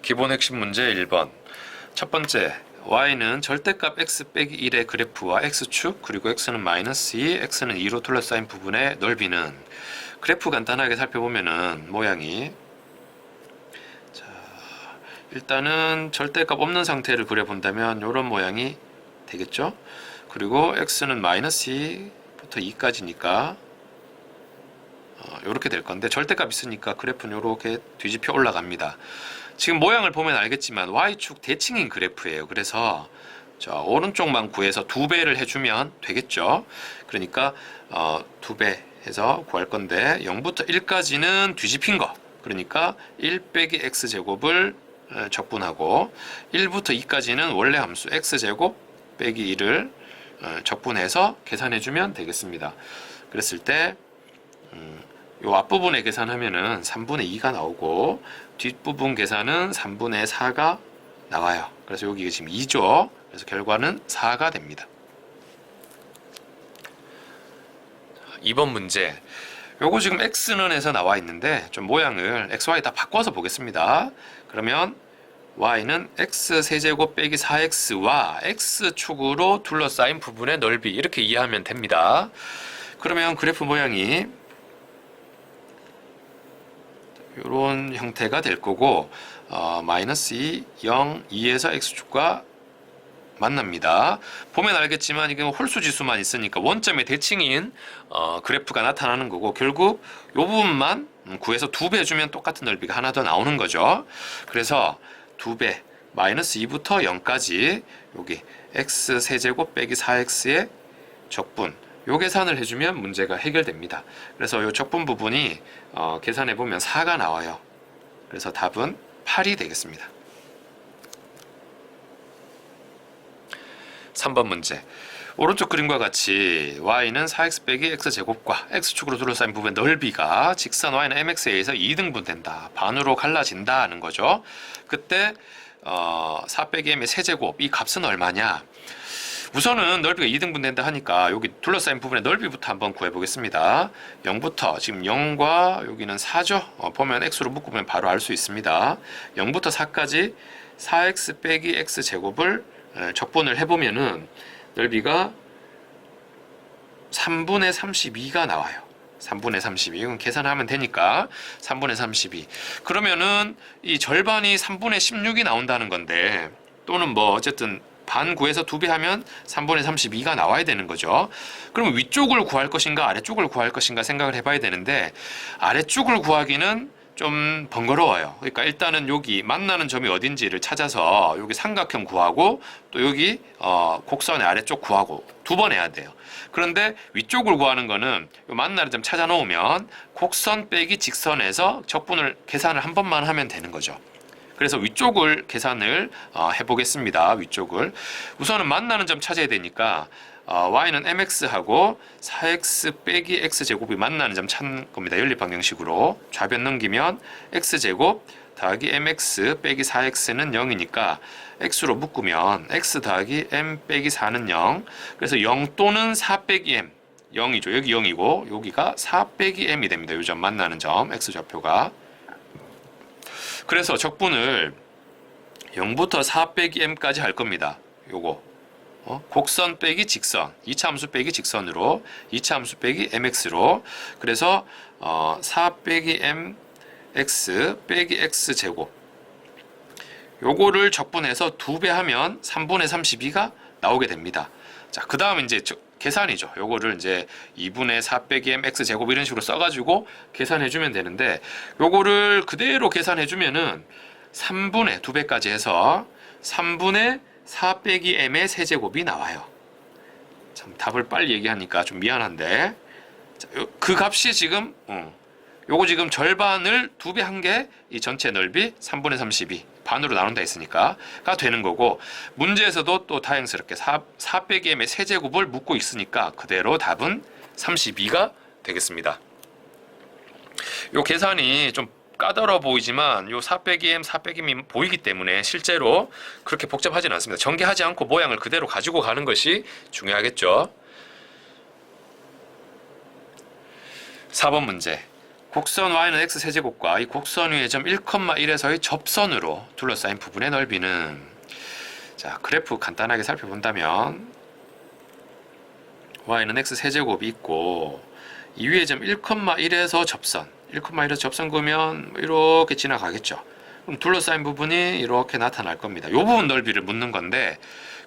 기본 핵심 문제 1번. 첫 번째, y는 절대값 x 빼기 1의 그래프와 x축 그리고 x는 마이너스 2, x는 2로 둘러싸인 부분의 넓이는, 그래프 간단하게 살펴보면은 모양이, 자, 일단은 절대값 없는 상태를 그려본다면 이런 모양이 되겠죠. 그리고 x는 마이너스 2부터 2까지니까 이렇게 될 건데, 절대값 있으니까 그래프는 이렇게 뒤집혀 올라갑니다. 지금 모양을 보면 알겠지만 y축 대칭인 그래프예요. 그래서 자, 오른쪽만 구해서 2배를 해주면 되겠죠. 그러니까 2배 해서 구할 건데 0부터 1까지는 뒤집힌 거, 그러니까 1 빼기 x제곱을 적분하고 1부터 2까지는 원래 함수 x제곱 빼기 1을 적분해서 계산해주면 되겠습니다. 그랬을 때 요 앞부분에 계산하면은 3분의 2가 나오고 뒷부분 계산은 3분의 4가 나와요. 그래서 여기가 지금 2죠. 그래서 결과는 4가 됩니다. 2번 문제. 요거 지금 x는에서 나와 있는데 좀 모양을 xy 다 바꿔서 보겠습니다. 그러면 y는 x세제곱 빼기 4x와 x축으로 둘러싸인 부분의 넓이, 이렇게 이해하면 됩니다. 그러면 그래프 모양이 이런 형태가 될 거고, 마이너스 2, 0, 2에서 x축과 만납니다. 보면 알겠지만 이게 홀수지수만 있으니까 원점의 대칭인 그래프가 나타나는 거고, 결국 이 부분만 구해서 2배 해주면 똑같은 넓이가 하나 더 나오는 거죠. 그래서 2배, 마이너스 2부터 0까지 여기 x세제곱 빼기 4x의 적분, 요 계산을 해주면 문제가 해결됩니다. 그래서 요 적분 부분이 계산해보면 4가 나와요. 그래서 답은 8이 되겠습니다. 3번 문제. 오른쪽 그림과 같이 y는 4x 빼기 x제곱과 x축으로 둘러싸인 부분의 넓이가 직선 y는 mx에 의해서 2등분 된다, 반으로 갈라진다 하는 거죠. 그때 4 빼기 m의 세제곱, 이 값은 얼마냐? 우선은 넓이가 2등분 된다 하니까 여기 둘러싸인 부분의 넓이부터 한번 구해보겠습니다. 0부터, 지금 0과 여기는 4죠. 보면 x로 묶으면 바로 알 수 있습니다. 0부터 4까지 4x 빼기 x제곱을 적분을 해보면은 넓이가 3분의 32가 나와요. 3분의 32. 이건 계산하면 되니까 3분의 32. 그러면은 이 절반이 3분의 16이 나온다는 건데, 또는 뭐 어쨌든 반 구해서 2배 하면 3분의 32가 나와야 되는 거죠. 그러면 위쪽을 구할 것인가 아래쪽을 구할 것인가 생각을 해봐야 되는데, 아래쪽을 구하기는 좀 번거로워요. 그러니까 일단은 여기 만나는 점이 어딘지를 찾아서 여기 삼각형 구하고 또 여기 곡선의 아래쪽 구하고 2번 해야 돼요. 그런데 위쪽을 구하는 거는 만나는 점 찾아 놓으면 곡선 빼기 직선에서 적분을 계산을 한 번만 하면 되는 거죠. 그래서 위쪽을 계산을 해보겠습니다. 위쪽을 우선은 만나는 점 찾아야 되니까 y는 mx하고 4x 빼기 x제곱이 만나는 점 찾는 겁니다. 연립방정식으로 좌변 넘기면 x제곱 더하기 mx 빼기 4x는 0이니까 x로 묶으면 x 더하기 m 빼기 4는 0. 그래서 0 또는 4 빼기 m, 0이죠. 여기 0이고 여기가 4 빼기 m이 됩니다. 이 점 만나는 점 x좌표가. 그래서 적분을 0부터 4 빼기 m까지 할 겁니다. 요거 곡선 빼기 직선, 2차 함수 빼기 직선으로 2차 함수 빼기 mx로. 그래서 4 빼기 mx 빼기 x제곱, 요거를 적분해서 2배 하면 3분의 32가 나오게 됩니다. 자, 그 다음 이제 계산이죠. 요거를 이제 2분의 4 빼기 mx 제곱 이런 식으로 써가지고 계산해주면 되는데, 요거를 그대로 계산해주면은 3분의 2배까지 해서 3분의 4 빼기 m의 세제곱이 나와요. 참 답을 빨리 얘기하니까 좀 미안한데, 자, 그 값이 지금 요거 지금 절반을 2배 한 게 이 전체 넓이 3분의 32 반으로 나눈다 했으니까가 되는 거고, 문제에서도 또 다행스럽게 4 빼기 m의 세제곱을 묻고 있으니까 그대로 답은 32가 되겠습니다. 요 계산이 좀 까다로워 보이지만 요 4 빼기 m, 4 빼기 m 보이기 때문에 실제로 그렇게 복잡하지는 않습니다. 전개하지 않고 모양을 그대로 가지고 가는 것이 중요하겠죠. 4번 문제. 곡선 y는 x세제곱과 이 곡선 위의 점 1,1에서의 접선으로 둘러싸인 부분의 넓이는, 자, 그래프 간단하게 살펴본다면 y는 x세제곱이 있고 이 위의 점 1,1에서 접선, 1,1에서 접선 그으면 이렇게 지나가겠죠. 그럼 둘러싸인 부분이 이렇게 나타날 겁니다. 이 부분 넓이를 묻는 건데,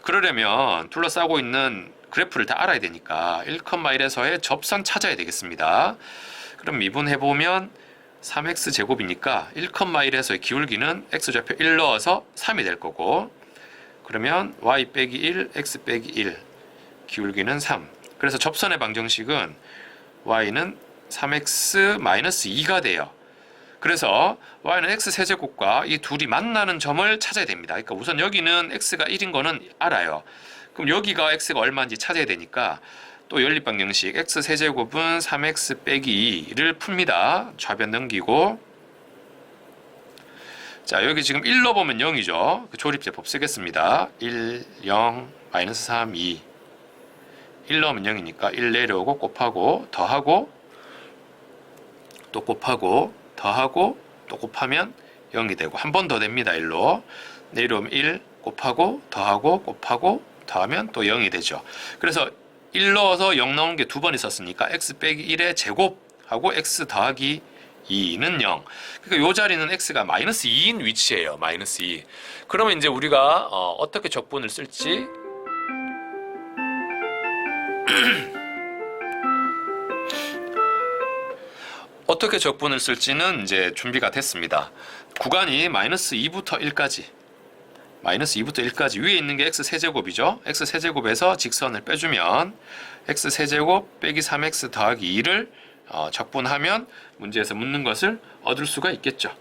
그러려면 둘러싸고 있는 그래프를 다 알아야 되니까 1,1에서의 접선 찾아야 되겠습니다. 그럼 미분해보면 3x제곱이니까 1,1에서의 기울기는 x좌표 1 넣어서 3이 될 거고, 그러면 y 빼기 1, x 빼기 1, 기울기는 3. 그래서 접선의 방정식은 y는 3x 마이너스 2가 돼요. 그래서 y는 x세제곱과 이 둘이 만나는 점을 찾아야 됩니다. 그러니까 우선 여기는 x가 1인 거는 알아요. 그럼 여기가 x가 얼마인지 찾아야 되니까 또 연립방정식 x세제곱은 3x 빼기 2를 풉니다. 좌변 넘기고, 자, 여기 지금 1 넣어보면 0이죠. 그 조립제법 쓰겠습니다. 1, 0, 마이너스 3, 2. 1 넣으면 0이니까 1 내려오고 곱하고 더하고 또 곱하고 더하고 또 곱하면 0이 되고, 한 번 더 됩니다. 1로 내려오면 1 곱하고 더하고 곱하고 더하면 또 0이 되죠. 그래서 1 넣어서 0 나온 게 두 번 있었으니까 x 빼기 1의 제곱하고 x 더하기 2는 0. 그러니까 이 자리는 x가 마이너스 2인 위치예요. 마이너스 2. 그러면 이제 우리가 어떻게 적분을 쓸지 어떻게 적분을 쓸지는 이제 준비가 됐습니다. 구간이 마이너스 2부터 1까지, 마이너스 2부터 1까지 위에 있는 게 x세제곱이죠. x세제곱에서 직선을 빼주면 x세제곱 빼기 3x 더하기 2를 적분하면 문제에서 묻는 것을 얻을 수가 있겠죠.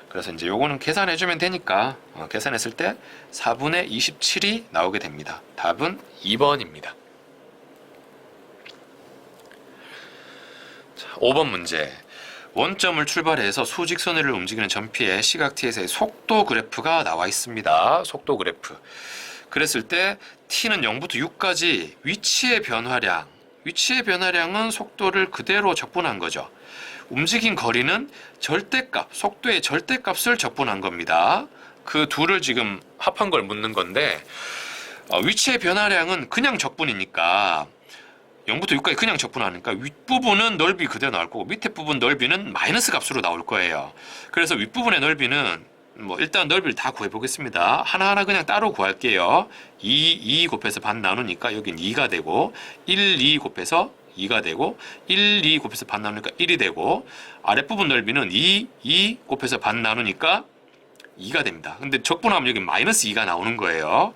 그래서 이제 요거는 계산해주면 되니까 계산했을 때 4분의 27이 나오게 됩니다. 답은 2번입니다. 5번 문제. 원점을 출발해서 수직선을 움직이는 점피의 시각 t에서의 속도 그래프가 나와 있습니다. 속도 그래프. 그랬을 때 t는 0부터 6까지 위치의 변화량은 속도를 그대로 적분한 거죠. 움직인 거리는 절대값, 속도의 절대값을 적분한 겁니다. 그 둘을 지금 합한 걸 묻는 건데, 위치의 변화량은 그냥 적분이니까 0부터 6까지 그냥 적분하니까 윗부분은 넓이 그대로 나올 거고 밑에 부분 넓이는 마이너스 값으로 나올 거예요. 그래서 윗부분의 넓이는 일단 넓이를 다 구해보겠습니다. 하나하나 그냥 따로 구할게요. 2 곱해서 반 나누니까 여긴 2가 되고, 1, 2 곱해서 2가 되고, 1, 2 곱해서 반 나누니까 1이 되고, 아랫부분 넓이는 2 곱해서 반 나누니까 2가 됩니다. 근데 적분하면 여기 마이너스 2가 나오는 거예요.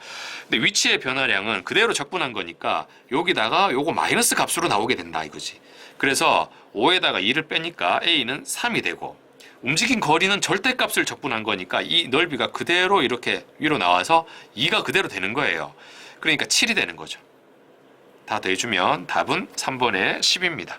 근데 위치의 변화량은 그대로 적분한 거니까 여기다가 요거 마이너스 값으로 나오게 된다 이거지. 그래서 5에다가 2를 빼니까 a는 3이 되고, 움직인 거리는 절대값을 적분한 거니까 이 넓이가 그대로 이렇게 위로 나와서 2가 그대로 되는 거예요. 그러니까 7이 되는 거죠. 다 더해주면 답은 3번의 10입니다.